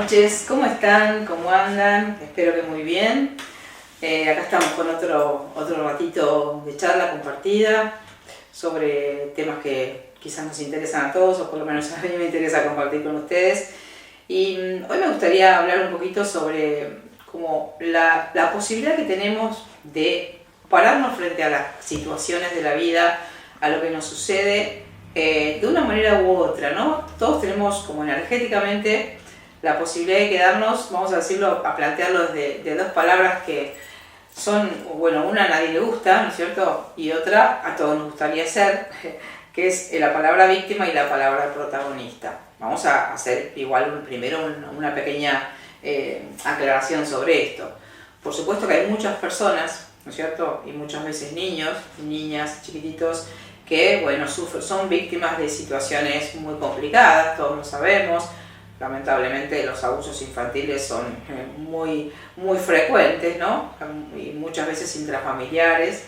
noches, ¿cómo están? ¿Cómo andan? Espero que muy bien. Acá estamos con otro ratito de charla compartida sobre temas que quizás nos interesan a todos, o por lo menos a mí me interesa compartir con ustedes. Y hoy me gustaría hablar un poquito sobre como la posibilidad que tenemos de pararnos frente a las situaciones de la vida, a lo que nos sucede, de una manera u otra, ¿no? Todos tenemos como energéticamente la posibilidad de quedarnos, vamos a decirlo, a plantearlo de dos palabras que son, bueno, una a nadie le gusta, ¿no es cierto? Y otra a todos nos gustaría ser, que es la palabra víctima y la palabra protagonista. Vamos a hacer igual primero una pequeña aclaración sobre esto. Por supuesto que hay muchas personas, ¿no es cierto? Y muchas veces niños, niñas, chiquititos, que, bueno, son víctimas de situaciones muy complicadas, todos lo sabemos. Lamentablemente los abusos infantiles son muy frecuentes, ¿no? Y muchas veces intrafamiliares.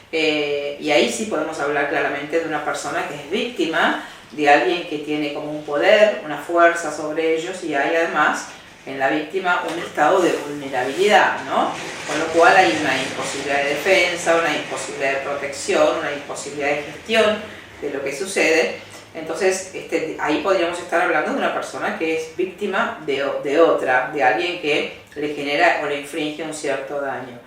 Y ahí sí podemos hablar claramente de una persona que es víctima de alguien que tiene como un poder, una fuerza sobre ellos, y hay además en la víctima un estado de vulnerabilidad, ¿no? Con lo cual hay una imposibilidad de defensa, una imposibilidad de protección, una imposibilidad de gestión de lo que sucede. Entonces ahí podríamos estar hablando de una persona que es víctima de otra, de alguien que le genera o le infringe un cierto daño.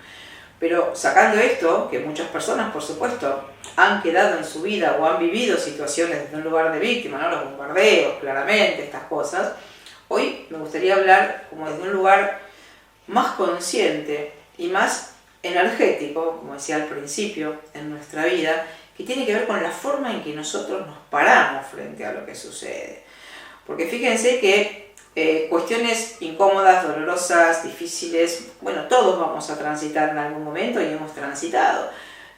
Pero sacando esto, que muchas personas, por supuesto, han quedado en su vida o han vivido situaciones desde un lugar de víctima, ¿no? Los bombardeos, claramente, estas cosas. Hoy me gustaría hablar como desde un lugar más consciente y más energético, como decía al principio, en nuestra vida, que tiene que ver con la forma en que nosotros nos paramos frente a lo que sucede. Porque fíjense que cuestiones incómodas, dolorosas, difíciles, bueno, todos vamos a transitar en algún momento y hemos transitado.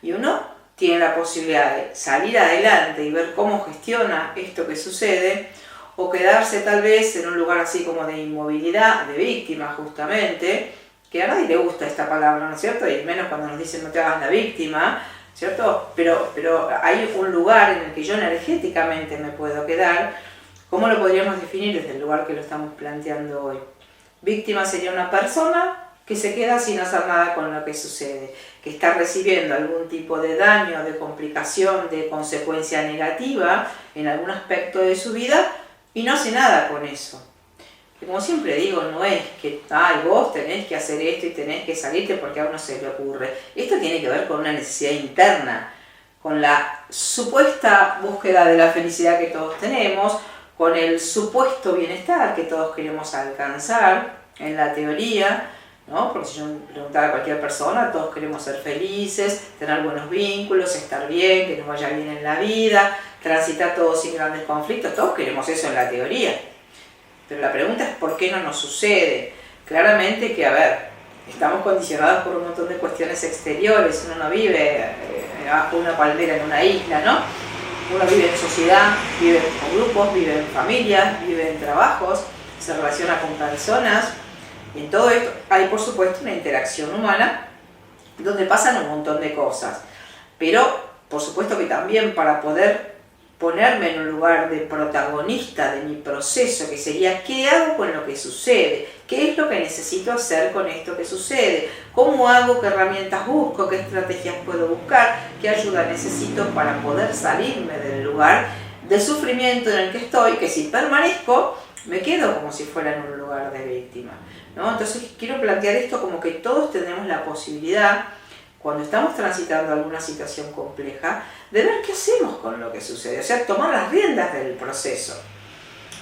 Y uno tiene la posibilidad de salir adelante y ver cómo gestiona esto que sucede, o quedarse tal vez en un lugar así como de inmovilidad, de víctima justamente, que a nadie le gusta esta palabra, ¿no es cierto? Y menos cuando nos dicen no te hagas la víctima, ¿cierto? Pero hay un lugar en el que yo energéticamente me puedo quedar. ¿Cómo lo podríamos definir desde el lugar que lo estamos planteando hoy? Víctima sería una persona que se queda sin hacer nada con lo que sucede, que está recibiendo algún tipo de daño, de complicación, de consecuencia negativa en algún aspecto de su vida y no hace nada con eso. Que como siempre digo, no es que vos tenés que hacer esto y tenés que salirte porque a uno se le ocurre. Esto tiene que ver con una necesidad interna, con la supuesta búsqueda de la felicidad que todos tenemos, con el supuesto bienestar que todos queremos alcanzar en la teoría, ¿no? Porque si yo preguntara a cualquier persona, todos queremos ser felices, tener buenos vínculos, estar bien, que nos vaya bien en la vida, transitar todos sin grandes conflictos, todos queremos eso en la teoría. Pero la pregunta es ¿por qué no nos sucede? Claramente que, a ver, estamos condicionados por un montón de cuestiones exteriores. Uno no vive bajo una palmera en una isla, ¿no? Uno vive en sociedad, vive con grupos, vive en familias, vive en trabajos, se relaciona con personas. Y en todo esto hay, por supuesto, una interacción humana donde pasan un montón de cosas. Pero, por supuesto que también para poder ponerme en un lugar de protagonista de mi proceso, que sería ¿qué hago con lo que sucede? ¿Qué es lo que necesito hacer con esto que sucede? ¿Cómo hago? ¿Qué herramientas busco? ¿Qué estrategias puedo buscar? ¿Qué ayuda necesito para poder salirme del lugar de sufrimiento en el que estoy? Que si permanezco, me quedo como si fuera en un lugar de víctima, ¿no? Entonces quiero plantear esto como que todos tenemos la posibilidad, cuando estamos transitando alguna situación compleja, de ver qué hacemos con lo que sucede, o sea, tomar las riendas del proceso.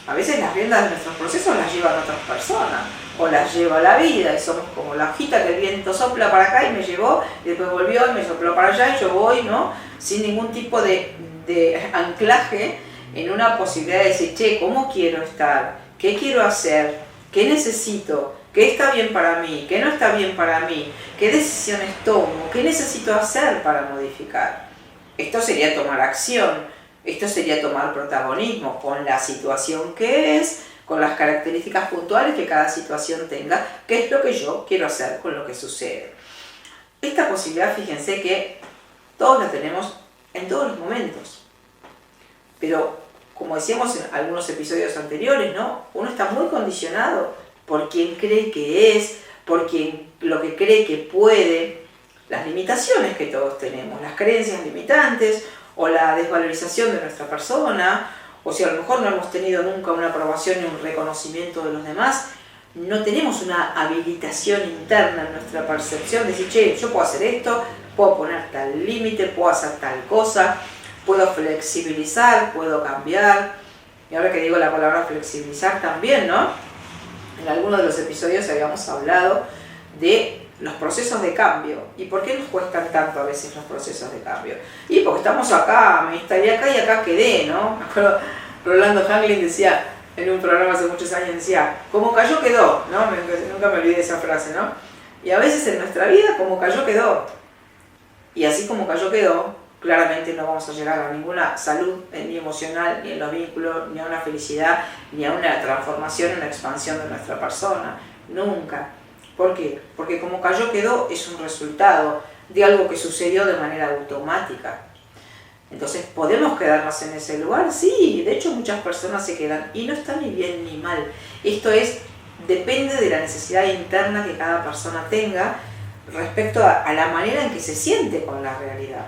A veces las riendas de nuestros procesos las llevan otras personas, o las lleva la vida, y somos como la hojita que el viento sopla para acá y me llevó, y después volvió y me sopló para allá y yo voy, ¿no? Sin ningún tipo de anclaje en una posibilidad de decir, che, ¿cómo quiero estar? ¿Qué quiero hacer? ¿Qué necesito? ¿Qué está bien para mí? ¿Qué no está bien para mí? ¿Qué decisiones tomo? ¿Qué necesito hacer para modificar? Esto sería tomar acción, esto sería tomar protagonismo con la situación que es, con las características puntuales que cada situación tenga, qué es lo que yo quiero hacer con lo que sucede. Esta posibilidad, fíjense que todos la tenemos en todos los momentos, pero como decíamos en algunos episodios anteriores, ¿no? Uno está muy condicionado por quien cree que es, por lo que cree que puede, las limitaciones que todos tenemos, las creencias limitantes o la desvalorización de nuestra persona, o si a lo mejor no hemos tenido nunca una aprobación ni un reconocimiento de los demás, no tenemos una habilitación interna en nuestra percepción de decir, che, yo puedo hacer esto, puedo poner tal límite, puedo hacer tal cosa, puedo flexibilizar, puedo cambiar. Y ahora que digo la palabra flexibilizar también, ¿no? En algunos de los episodios habíamos hablado de los procesos de cambio. ¿Y por qué nos cuestan tanto a veces los procesos de cambio? Y porque estamos acá, me instalé acá y acá quedé, ¿no? Me acuerdo, Rolando Hanglin decía, en un programa hace muchos años, decía, como cayó quedó, ¿no? Nunca me olvidé de esa frase, ¿no? Y a veces en nuestra vida, como cayó quedó. Y así como cayó quedó, claramente no vamos a llegar a ninguna salud, ni emocional, ni en los vínculos, ni a una felicidad, ni a una transformación, una expansión de nuestra persona. Nunca. ¿Por qué? Porque como cayó quedó es un resultado de algo que sucedió de manera automática. Entonces, ¿podemos quedarnos en ese lugar? Sí, de hecho muchas personas se quedan y no está ni bien ni mal. Esto depende de la necesidad interna que cada persona tenga respecto a la manera en que se siente con la realidad.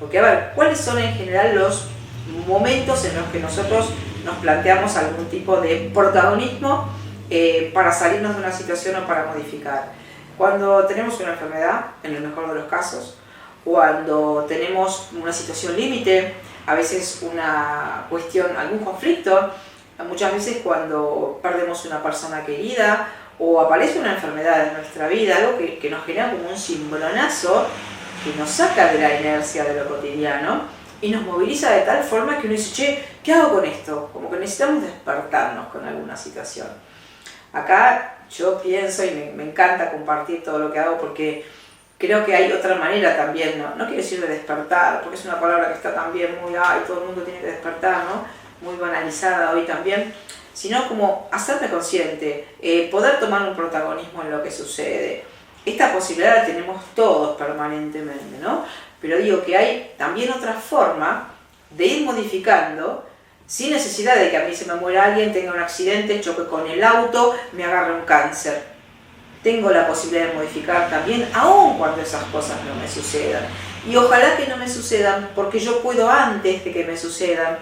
Porque, a ver, ¿cuáles son en general los momentos en los que nosotros nos planteamos algún tipo de protagonismo para salirnos de una situación o para modificar? Cuando tenemos una enfermedad, en el mejor de los casos, cuando tenemos una situación límite, a veces una cuestión, algún conflicto, muchas veces cuando perdemos una persona querida o aparece una enfermedad en nuestra vida, algo que nos genera como un cimbronazo que nos saca de la inercia de lo cotidiano y nos moviliza de tal forma que uno dice, che, ¿qué hago con esto? Como que necesitamos despertarnos con alguna situación. Acá yo pienso y me encanta compartir todo lo que hago porque creo que hay otra manera también, no quiero decir de despertar, porque es una palabra que está también muy, todo el mundo tiene que despertar, ¿no? Muy banalizada hoy también, sino como hacerme consciente, poder tomar un protagonismo en lo que sucede. Esta posibilidad la tenemos todos permanentemente, ¿no? Pero digo que hay también otra forma de ir modificando sin necesidad de que a mí se me muera alguien, tenga un accidente, choque con el auto, me agarre un cáncer. Tengo la posibilidad de modificar también, aun cuando esas cosas no me sucedan. Y ojalá que no me sucedan, porque yo puedo antes de que me sucedan,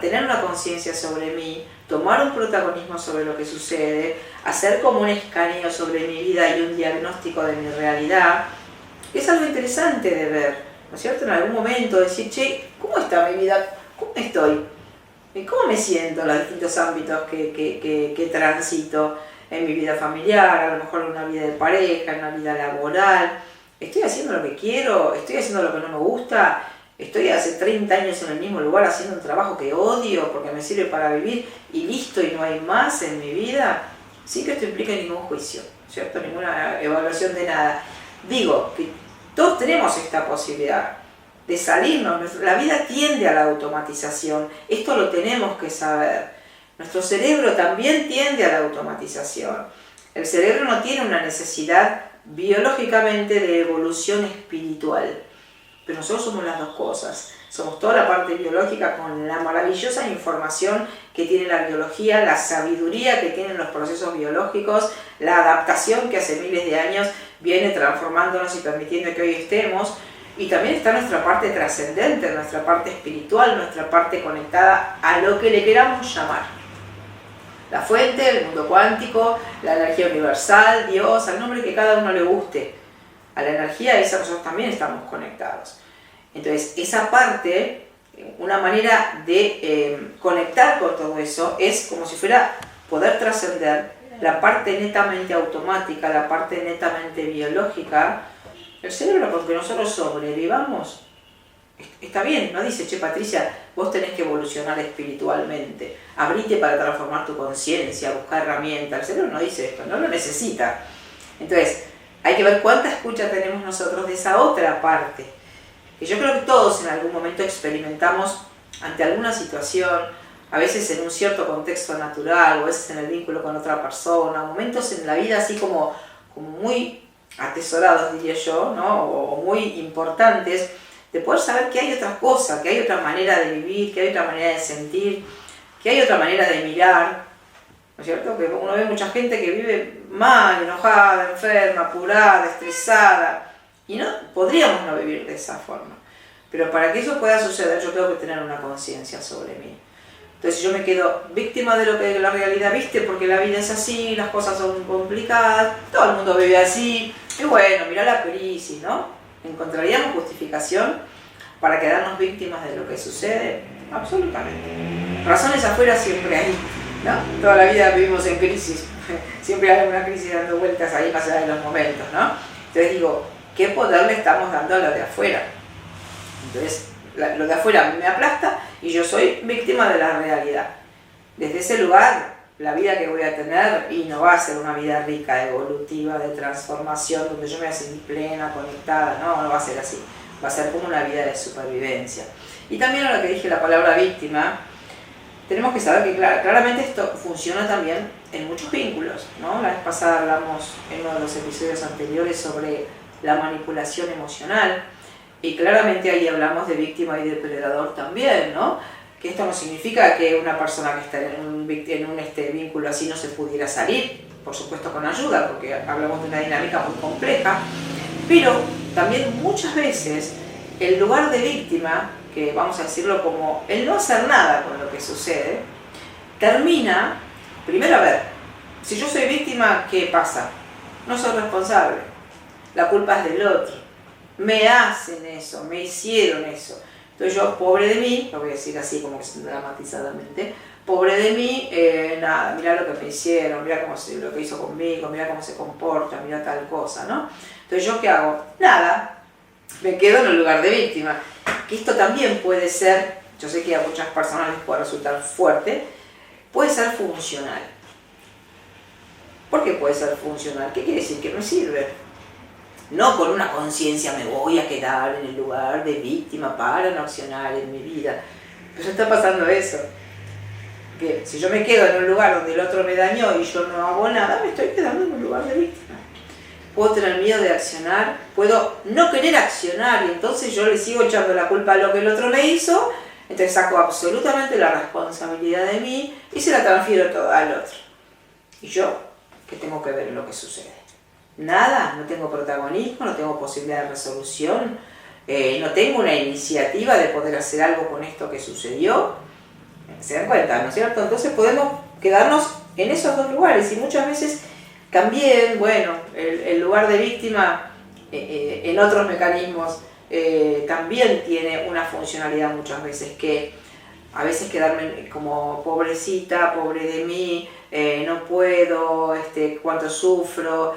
tener una conciencia sobre mí, tomar un protagonismo sobre lo que sucede, hacer como un escaneo sobre mi vida y un diagnóstico de mi realidad. Es algo interesante de ver, ¿no es cierto? En algún momento decir, che, ¿cómo está mi vida? ¿Cómo estoy? ¿Cómo me siento en los distintos ámbitos que transito en mi vida familiar, a lo mejor en una vida de pareja, en una vida laboral? ¿Estoy haciendo lo que quiero? ¿Estoy haciendo lo que no me gusta? ¿Estoy hace 30 años en el mismo lugar haciendo un trabajo que odio porque me sirve para vivir y listo y no hay más en mi vida? Sin que esto implique ningún juicio, ¿cierto? Ninguna evaluación de nada. Digo que todos tenemos esta posibilidad de salirnos. La vida tiende a la automatización. Esto lo tenemos que saber. Nuestro cerebro también tiende a la automatización. El cerebro no tiene una necesidad biológicamente de evolución espiritual. Pero nosotros somos las dos cosas. Somos toda la parte biológica con la maravillosa información que tiene la biología, la sabiduría que tienen los procesos biológicos, la adaptación que hace miles de años viene transformándonos y permitiendo que hoy estemos. Y también está nuestra parte trascendente, nuestra parte espiritual, nuestra parte conectada a lo que le queramos llamar. La fuente, el mundo cuántico, la energía universal, Dios, al nombre que cada uno le guste. A la energía esa nosotros también estamos conectados. Entonces, esa parte, una manera de conectar con todo eso es como si fuera poder trascender la parte netamente automática, la parte netamente biológica. El cerebro, porque nosotros sobrevivamos, está bien, no dice, che Patricia, vos tenés que evolucionar espiritualmente, abrite para transformar tu conciencia, buscar herramientas. El cerebro no dice esto, no lo necesita. Entonces, hay que ver cuánta escucha tenemos nosotros de esa otra parte. Y yo creo que todos en algún momento experimentamos ante alguna situación, a veces en un cierto contexto natural, o a veces en el vínculo con otra persona, momentos en la vida así como muy atesorados, diría yo, ¿no? O muy importantes, de poder saber que hay otra cosa, que hay otra manera de vivir, que hay otra manera de sentir, que hay otra manera de mirar, ¿no es cierto? Que uno ve mucha gente que vive mal, enojada, enferma, apurada, estresada, y no podríamos no vivir de esa forma. Pero para que eso pueda suceder, yo tengo que tener una conciencia sobre mí. Entonces, si yo me quedo víctima de lo que la realidad, ¿viste? Porque la vida es así, las cosas son complicadas, todo el mundo vive así, y bueno, mirá la crisis, ¿no? ¿Encontraríamos justificación para quedarnos víctimas de lo que sucede? Absolutamente. Razones afuera siempre hay, ¿no? Toda la vida vivimos en crisis, siempre hay una crisis dando vueltas ahí más allá de los momentos, ¿no? Entonces digo, ¿qué poder le estamos dando a lo de afuera? Entonces, lo de afuera me aplasta y yo soy víctima de la realidad. Desde ese lugar, la vida que voy a tener, y no va a ser una vida rica, evolutiva, de transformación, donde yo me voy a sentir plena, conectada, no va a ser así. Va a ser como una vida de supervivencia. Y también a lo que dije, la palabra víctima, tenemos que saber que claramente esto funciona también en muchos vínculos, ¿no? La vez pasada hablamos en uno de los episodios anteriores sobre la manipulación emocional, y claramente ahí hablamos de víctima y depredador también, ¿no? Que esto no significa que una persona que está en un vínculo así no se pudiera salir, por supuesto con ayuda, porque hablamos de una dinámica muy compleja, pero también muchas veces el lugar de víctima, que vamos a decirlo como el no hacer nada con lo que sucede, termina, primero a ver, si yo soy víctima, ¿qué pasa? No soy responsable, la culpa es del otro. Me hacen eso, me hicieron eso. Entonces yo, pobre de mí, lo voy a decir así como dramatizadamente, pobre de mí, nada, mirá lo que me hicieron, mirá lo que hizo conmigo, mirá cómo se comporta, mirá tal cosa, ¿no? Entonces yo, ¿qué hago? Nada, me quedo en el lugar de víctima. Que esto también puede ser, yo sé que a muchas personas les puede resultar fuerte, puede ser funcional. ¿Por qué puede ser funcional? ¿Qué quiere decir? Que me sirve. No con una conciencia me voy a quedar en el lugar de víctima para no accionar en mi vida. Pero está pasando eso. Que si yo me quedo en un lugar donde el otro me dañó y yo no hago nada, me estoy quedando en un lugar de víctima. Puedo tener miedo de accionar, puedo no querer accionar y entonces yo le sigo echando la culpa a lo que el otro me hizo, entonces saco absolutamente la responsabilidad de mí y se la transfiero toda al otro. Y yo, ¿qué tengo que ver en lo que sucede? Nada, no tengo protagonismo, no tengo posibilidad de resolución, no tengo una iniciativa de poder hacer algo con esto que sucedió. ¿Se dan cuenta, no es cierto? Entonces podemos quedarnos en esos dos lugares y muchas veces también, bueno, el lugar de víctima en otros mecanismos también tiene una funcionalidad muchas veces, que a veces quedarme como pobrecita, pobre de mí, no puedo, cuánto sufro,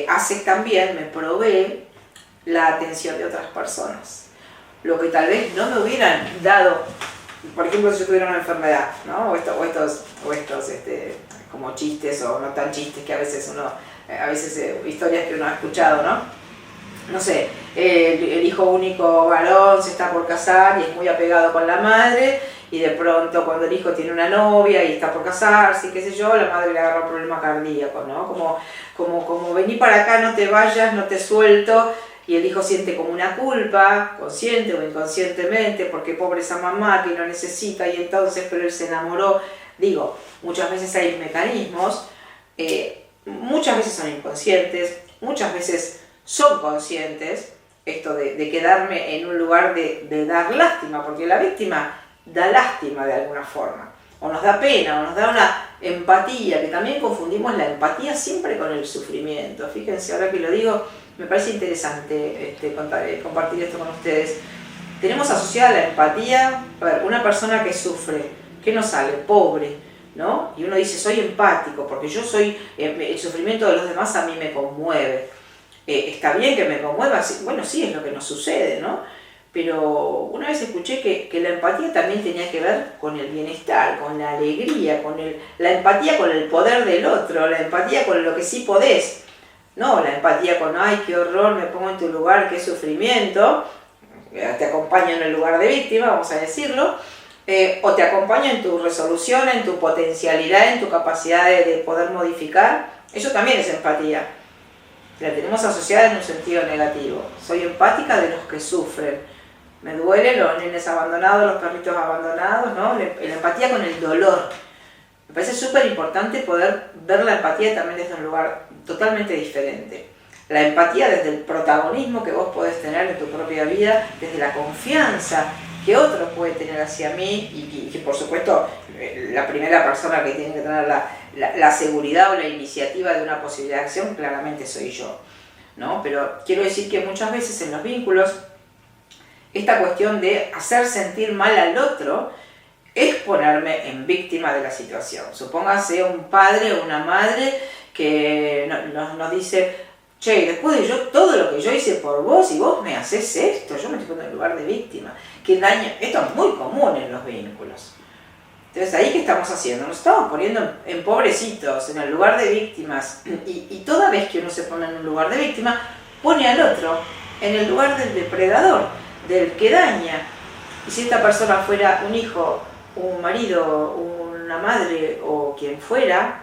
hace también, me provee la atención de otras personas. Lo que tal vez no me hubieran dado, por ejemplo, si yo tuviera una enfermedad, ¿no? o estos como chistes o no tan chistes que a veces historias que uno ha escuchado, ¿no? No sé, el hijo único varón se está por casar y es muy apegado con la madre, y de pronto cuando el hijo tiene una novia y está por casarse, qué sé yo, la madre le agarra un problema cardíaco, ¿no? Como vení para acá, no te vayas, no te suelto, y el hijo siente como una culpa, consciente o inconscientemente, porque pobre esa mamá que lo necesita, y entonces, pero él se enamoró. Digo, muchas veces hay mecanismos, muchas veces son inconscientes, muchas veces son conscientes, esto de quedarme en un lugar de dar lástima, porque la víctima da lástima de alguna forma, o nos da pena, o nos da una empatía, que también confundimos la empatía siempre con el sufrimiento. Fíjense, ahora que lo digo, me parece interesante compartir esto con ustedes. Tenemos asociada la empatía, a ver, una persona que sufre, ¿qué nos sale? Pobre, ¿no? Y uno dice, soy empático, porque yo soy, el sufrimiento de los demás a mí me conmueve. Está bien que me conmueva, bueno, sí, es lo que nos sucede, ¿no? Pero una vez escuché que la empatía también tenía que ver con el bienestar, con la alegría, la empatía con el poder del otro, la empatía con lo que sí podés. No, la empatía con, ay, qué horror, me pongo en tu lugar, qué sufrimiento, te acompaño en el lugar de víctima, vamos a decirlo, o te acompaño en tu resolución, en tu potencialidad, en tu capacidad de poder modificar. Eso también es empatía. La tenemos asociada en un sentido negativo. Soy empática de los que sufren. Me duelen los nenes abandonados, los perritos abandonados, ¿no? La empatía con el dolor. Me parece súper importante poder ver la empatía también desde un lugar totalmente diferente. La empatía desde el protagonismo que vos podés tener en tu propia vida, desde la confianza que otro puede tener hacia mí y que por supuesto la primera persona que tiene que tener la seguridad o la iniciativa de una posibilidad de acción claramente soy yo, ¿no? Pero quiero decir que muchas veces en los vínculos esta cuestión de hacer sentir mal al otro es ponerme en víctima de la situación. Supóngase un padre o una madre que nos dice: che, después de todo lo que yo hice por vos y vos me haces esto, yo me estoy poniendo en lugar de víctima. ¿Qué daño? Esto es muy común en los vínculos. Entonces, ¿ahí qué estamos haciendo? Nos estamos poniendo en pobrecitos, en el lugar de víctimas. Y toda vez que uno se pone en un lugar de víctima, pone al otro en el lugar del depredador, del que daña. Y si esta persona fuera un hijo, un marido, una madre o quien fuera,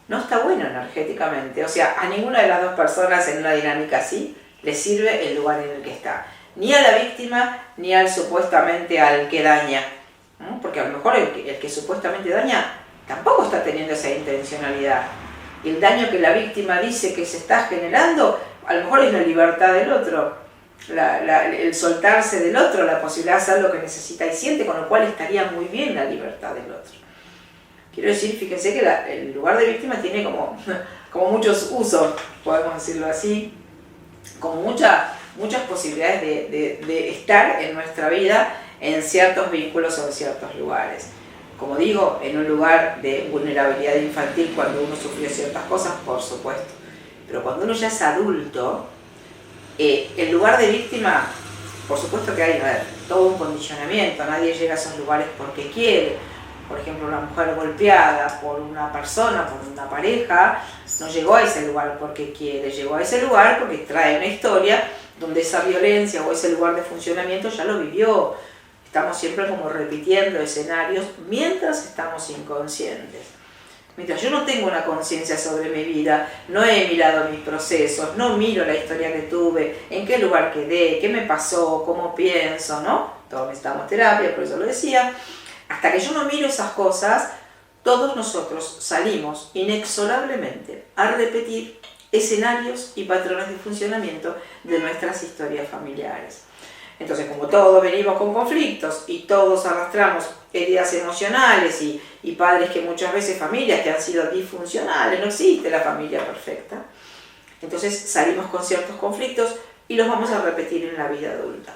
no está bueno energéticamente. O sea, a ninguna de las dos personas en una dinámica así le sirve el lugar en el que está. Ni a la víctima, ni al supuestamente al que daña. ¿No? Porque a lo mejor el que supuestamente daña tampoco está teniendo esa intencionalidad. Y el daño que la víctima dice que se está generando, a lo mejor es la libertad del otro, el soltarse del otro, la posibilidad de hacer lo que necesita y siente, con lo cual estaría muy bien la libertad del otro. Quiero decir, fíjense que el lugar de víctima tiene como muchos usos, podemos decirlo así, como muchas posibilidades de estar en nuestra vida en ciertos vínculos o en ciertos lugares. Como digo, en un lugar de vulnerabilidad infantil cuando uno sufrió ciertas cosas, por supuesto. Pero cuando uno ya es adulto, el lugar de víctima, por supuesto que hay todo un condicionamiento, nadie llega a esos lugares porque quiere. Por ejemplo, una mujer golpeada por una persona, por una pareja, no llegó a ese lugar porque quiere, llegó a ese lugar porque trae una historia donde esa violencia o ese lugar de funcionamiento ya lo vivió. Estamos siempre como repitiendo escenarios mientras estamos inconscientes. Mientras yo no tengo una conciencia sobre mi vida, no he mirado mis procesos, no miro la historia que tuve, en qué lugar quedé, qué me pasó, cómo pienso, ¿no? Todos necesitamos terapia, por eso lo decía. Hasta que yo no miro esas cosas, todos nosotros salimos inexorablemente a repetir escenarios y patrones de funcionamiento de nuestras historias familiares. Entonces, como todos venimos con conflictos y todos arrastramos heridas emocionales y padres que muchas veces, familias que han sido disfuncionales, no existe la familia perfecta. Entonces salimos con ciertos conflictos y los vamos a repetir en la vida adulta.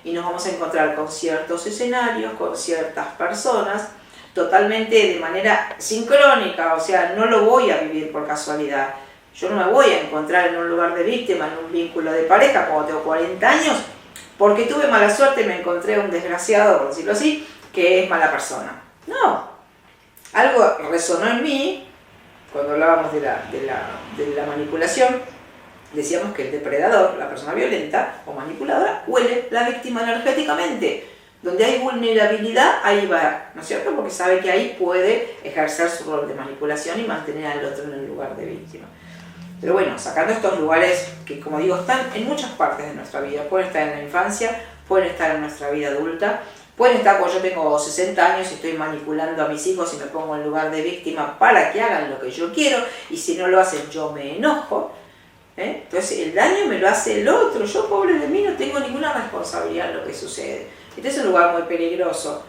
Y nos vamos a encontrar con ciertos escenarios, con ciertas personas, totalmente de manera sincrónica, o sea, no lo voy a vivir por casualidad. Yo no me voy a encontrar en un lugar de víctima, en un vínculo de pareja cuando tengo 40 años, porque tuve mala suerte y me encontré un desgraciado, por decirlo así, que es mala persona. No, algo resonó en mí, cuando hablábamos de la manipulación, decíamos que el depredador, la persona violenta o manipuladora, huele la víctima energéticamente. Donde hay vulnerabilidad, ahí va, ¿no es cierto? Porque sabe que ahí puede ejercer su rol de manipulación y mantener al otro en el lugar de víctima. Pero bueno, sacando estos lugares que, como digo, están en muchas partes de nuestra vida. Pueden estar en la infancia, pueden estar en nuestra vida adulta, pueden estar cuando yo tengo 60 años y estoy manipulando a mis hijos y me pongo en lugar de víctima para que hagan lo que yo quiero, y si no lo hacen yo me enojo. Entonces el daño me lo hace el otro, yo pobre de mí no tengo ninguna responsabilidad en lo que sucede. Este es un lugar muy peligroso,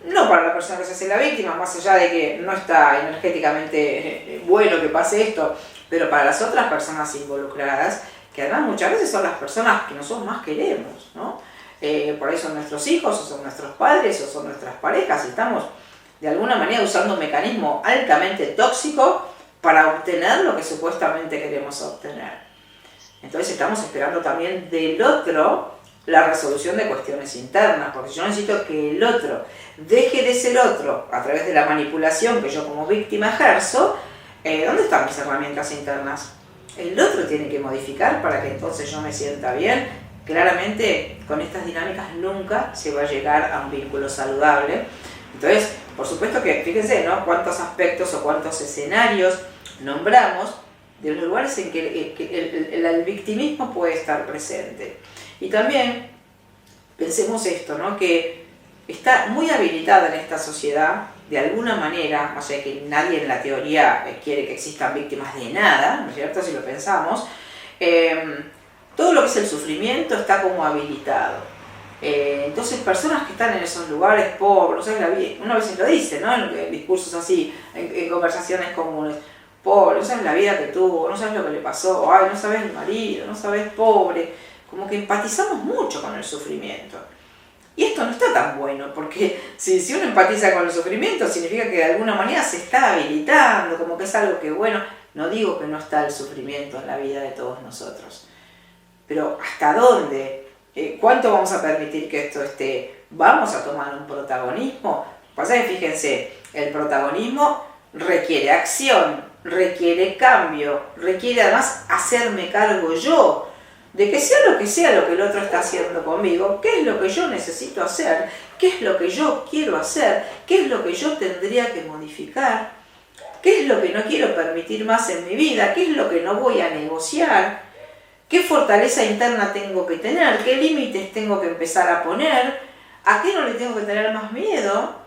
no para la persona que se hace la víctima, más allá de que no está energéticamente bueno que pase esto, pero para las otras personas involucradas, que además muchas veces son las personas que nosotros más queremos, ¿no? Por ahí son nuestros hijos, o son nuestros padres, o son nuestras parejas, y estamos de alguna manera usando un mecanismo altamente tóxico para obtener lo que supuestamente queremos obtener. Entonces estamos esperando también del otro la resolución de cuestiones internas, porque yo necesito que el otro deje de ser otro a través de la manipulación que yo como víctima ejerzo. ¿Dónde están mis herramientas internas? El otro tiene que modificar para que entonces yo me sienta bien. Claramente con estas dinámicas nunca se va a llegar a un vínculo saludable. Entonces, por supuesto que, fíjense, ¿no?, cuántos aspectos o cuántos escenarios nombramos de los lugares en que el victimismo puede estar presente. Y también pensemos esto, ¿no?, que está muy habilitada en esta sociedad de alguna manera, o sea que nadie en la teoría quiere que existan víctimas de nada, ¿no es cierto? Si lo pensamos, todo lo que es el sufrimiento está como habilitado. Entonces personas que están en esos lugares pobres, ¿sabes? Una vez lo dice, ¿no? En discursos así, en conversaciones comunes, pobre, no sabes la vida que tuvo, no sabes lo que le pasó, ay, no sabes el marido, no sabes pobre, como que empatizamos mucho con el sufrimiento. Y esto no está tan bueno, porque si uno empatiza con el sufrimiento, significa que de alguna manera se está habilitando, como que es algo que, bueno, no digo que no está el sufrimiento en la vida de todos nosotros, pero ¿hasta dónde? ¿Cuánto vamos a permitir que esto esté? ¿Vamos a tomar un protagonismo? Pasa que fíjense, el protagonismo requiere acción, requiere cambio, requiere además hacerme cargo yo, de que sea lo que el otro está haciendo conmigo, qué es lo que yo necesito hacer, qué es lo que yo quiero hacer, qué es lo que yo tendría que modificar, qué es lo que no quiero permitir más en mi vida, qué es lo que no voy a negociar, qué fortaleza interna tengo que tener, qué límites tengo que empezar a poner, a qué no le tengo que tener más miedo.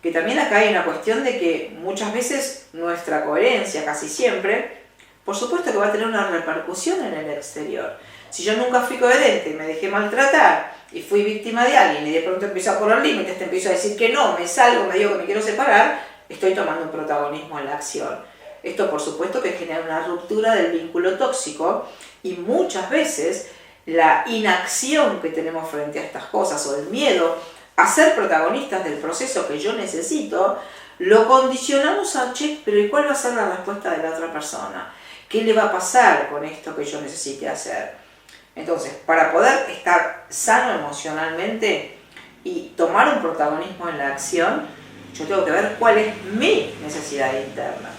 Que también acá hay una cuestión de que muchas veces nuestra coherencia, casi siempre, por supuesto que va a tener una repercusión en el exterior. Si yo nunca fui coherente, me dejé maltratar y fui víctima de alguien y de pronto empiezo a poner límites, te empiezo a decir que no, me salgo, me digo que me quiero separar, estoy tomando un protagonismo en la acción. Esto por supuesto que genera una ruptura del vínculo tóxico y muchas veces la inacción que tenemos frente a estas cosas o el miedo a ser protagonistas del proceso que yo necesito, lo condicionamos a, che, pero ¿y cuál va a ser la respuesta de la otra persona? ¿Qué le va a pasar con esto que yo necesite hacer? Entonces, para poder estar sano emocionalmente y tomar un protagonismo en la acción, yo tengo que ver cuál es mi necesidad interna,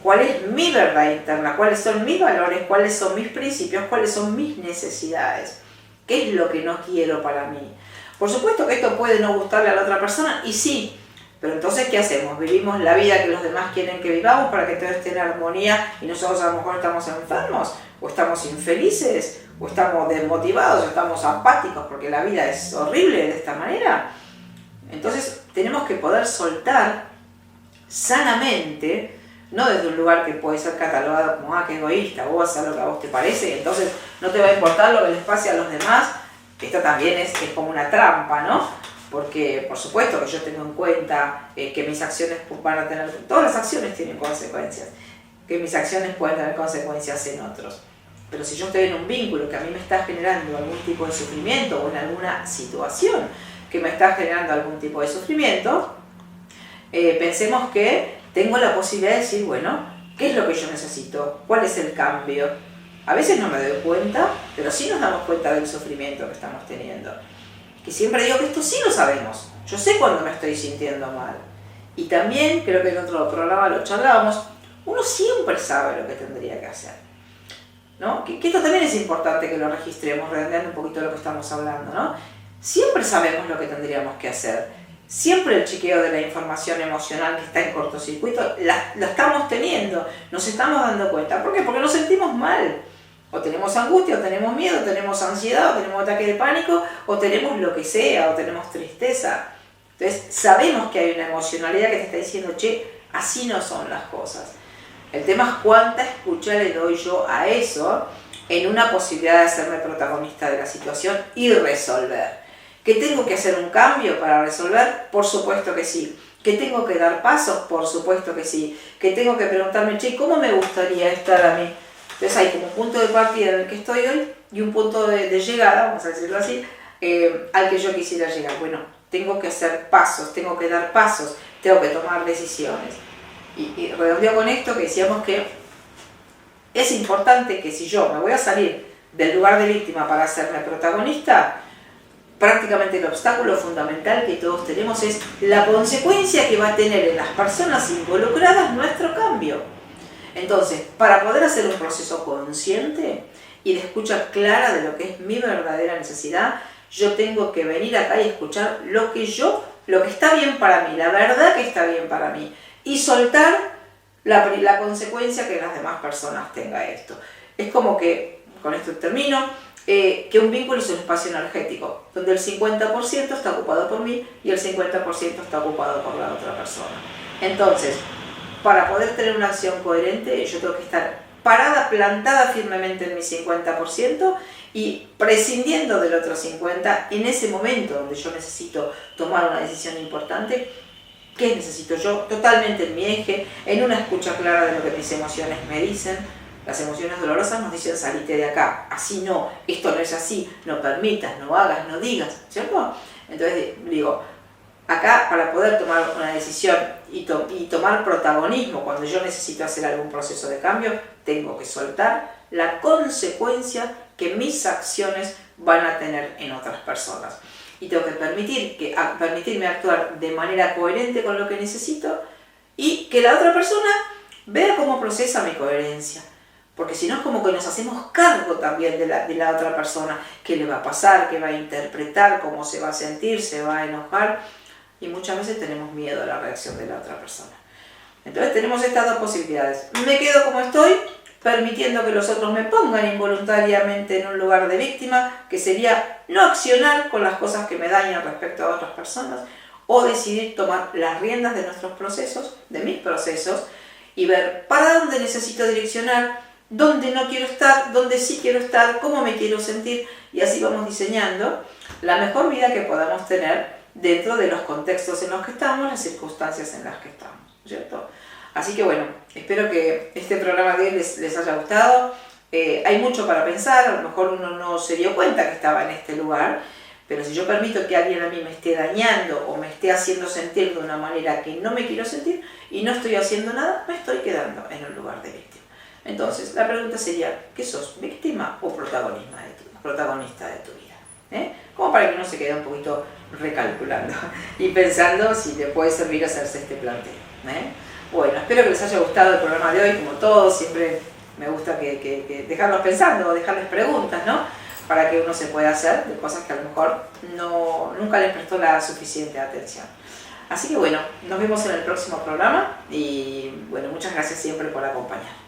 cuál es mi verdad interna, cuáles son mis valores, cuáles son mis principios, cuáles son mis necesidades, qué es lo que no quiero para mí. Por supuesto que esto puede no gustarle a la otra persona, y sí, pero entonces ¿qué hacemos? ¿Vivimos la vida que los demás quieren que vivamos para que todo esté en armonía y nosotros a lo mejor estamos enfermos? ¿O estamos infelices? ¿O estamos desmotivados? ¿O estamos apáticos porque la vida es horrible de esta manera? Entonces tenemos que poder soltar sanamente, no desde un lugar que puede ser catalogado como qué egoísta, vos vas a hacer lo que a vos te parece y entonces no te va a importar lo que les pase a los demás. Esto también es como una trampa, ¿no? Porque por supuesto que yo tengo en cuenta que mis acciones van a tener, todas las acciones tienen consecuencias, que mis acciones pueden tener consecuencias en otros. Pero si yo estoy en un vínculo que a mí me está generando algún tipo de sufrimiento o en alguna situación que me está generando algún tipo de sufrimiento, pensemos que tengo la posibilidad de decir, bueno, ¿qué es lo que yo necesito? ¿Cuál es el cambio? A veces no me doy cuenta, pero sí nos damos cuenta del sufrimiento que estamos teniendo. Que siempre digo que esto sí lo sabemos. Yo sé cuando me estoy sintiendo mal. Y también, creo que en otro programa lo charlábamos, uno siempre sabe lo que tendría que hacer, ¿no? Que esto también es importante que lo registremos, redondeando un poquito de lo que estamos hablando, ¿no? Siempre sabemos lo que tendríamos que hacer. Siempre el chequeo de la información emocional que está en cortocircuito la estamos teniendo, nos estamos dando cuenta. ¿Por qué? Porque nos sentimos mal. O tenemos angustia, o tenemos miedo, o tenemos ansiedad, o tenemos ataque de pánico, o tenemos lo que sea, o tenemos tristeza. Entonces sabemos que hay una emocionalidad que te está diciendo, che, así no son las cosas. El tema es cuánta escucha le doy yo a eso en una posibilidad de hacerme protagonista de la situación y resolver. ¿Que tengo que hacer un cambio para resolver? Por supuesto que sí. ¿Que tengo que dar pasos? Por supuesto que sí. ¿Que tengo que preguntarme, che, ¿cómo me gustaría estar a mí? Entonces hay como un punto de partida en el que estoy hoy y un punto de llegada, vamos a decirlo así, al que yo quisiera llegar. Bueno, tengo que hacer pasos, tengo que dar pasos, tengo que tomar decisiones. Y redondeo con esto que decíamos que es importante que si yo me voy a salir del lugar de víctima para hacerme protagonista, prácticamente el obstáculo fundamental que todos tenemos es la consecuencia que va a tener en las personas involucradas nuestro cambio. Entonces, para poder hacer un proceso consciente y de escucha clara de lo que es mi verdadera necesidad, yo tengo que venir acá y escuchar lo que está bien para mí, la verdad que está bien para mí, y soltar la consecuencia que las demás personas tenga esto. Es como que, con esto termino, que un vínculo es un espacio energético, donde el 50% está ocupado por mí y el 50% está ocupado por la otra persona. Entonces, para poder tener una acción coherente, yo tengo que estar parada, plantada firmemente en mi 50% y prescindiendo del otro 50% en ese momento donde yo necesito tomar una decisión importante. ¿Qué necesito yo? Totalmente en mi eje, en una escucha clara de lo que mis emociones me dicen. Las emociones dolorosas nos dicen salite de acá, así no, esto no es así, no permitas, no hagas, no digas, ¿cierto? Entonces digo, acá para poder tomar una decisión y tomar protagonismo cuando yo necesito hacer algún proceso de cambio, tengo que soltar la consecuencia que mis acciones van a tener en otras personas. Y tengo que permitirme actuar de manera coherente con lo que necesito y que la otra persona vea cómo procesa mi coherencia. Porque si no es como que nos hacemos cargo también de la otra persona, qué le va a pasar, qué va a interpretar, cómo se va a sentir, se va a enojar. Y muchas veces tenemos miedo a la reacción de la otra persona. Entonces tenemos estas dos posibilidades. Me quedo como estoy, permitiendo que los otros me pongan involuntariamente en un lugar de víctima, que sería no accionar con las cosas que me dañan respecto a otras personas, o decidir tomar las riendas de nuestros procesos, de mis procesos, y ver para dónde necesito direccionar, dónde no quiero estar, dónde sí quiero estar, cómo me quiero sentir, y así vamos diseñando la mejor vida que podamos tener dentro de los contextos en los que estamos, las circunstancias en las que estamos, ¿cierto? Así que bueno, espero que este programa de hoy les haya gustado. Hay mucho para pensar, a lo mejor uno no se dio cuenta que estaba en este lugar, pero si yo permito que alguien a mí me esté dañando o me esté haciendo sentir de una manera que no me quiero sentir y no estoy haciendo nada, me estoy quedando en un lugar de víctima. Entonces, la pregunta sería, ¿qué sos? ¿Víctima o protagonista de tu vida? Como para que uno se quede un poquito recalculando y pensando si le puede servir hacerse este planteo. Bueno, espero que les haya gustado el programa de hoy, como todos, siempre me gusta que dejarlos pensando o dejarles preguntas, ¿no? Para que uno se pueda hacer de cosas que a lo mejor nunca les prestó la suficiente atención. Así que bueno, nos vemos en el próximo programa y bueno, muchas gracias siempre por acompañarnos.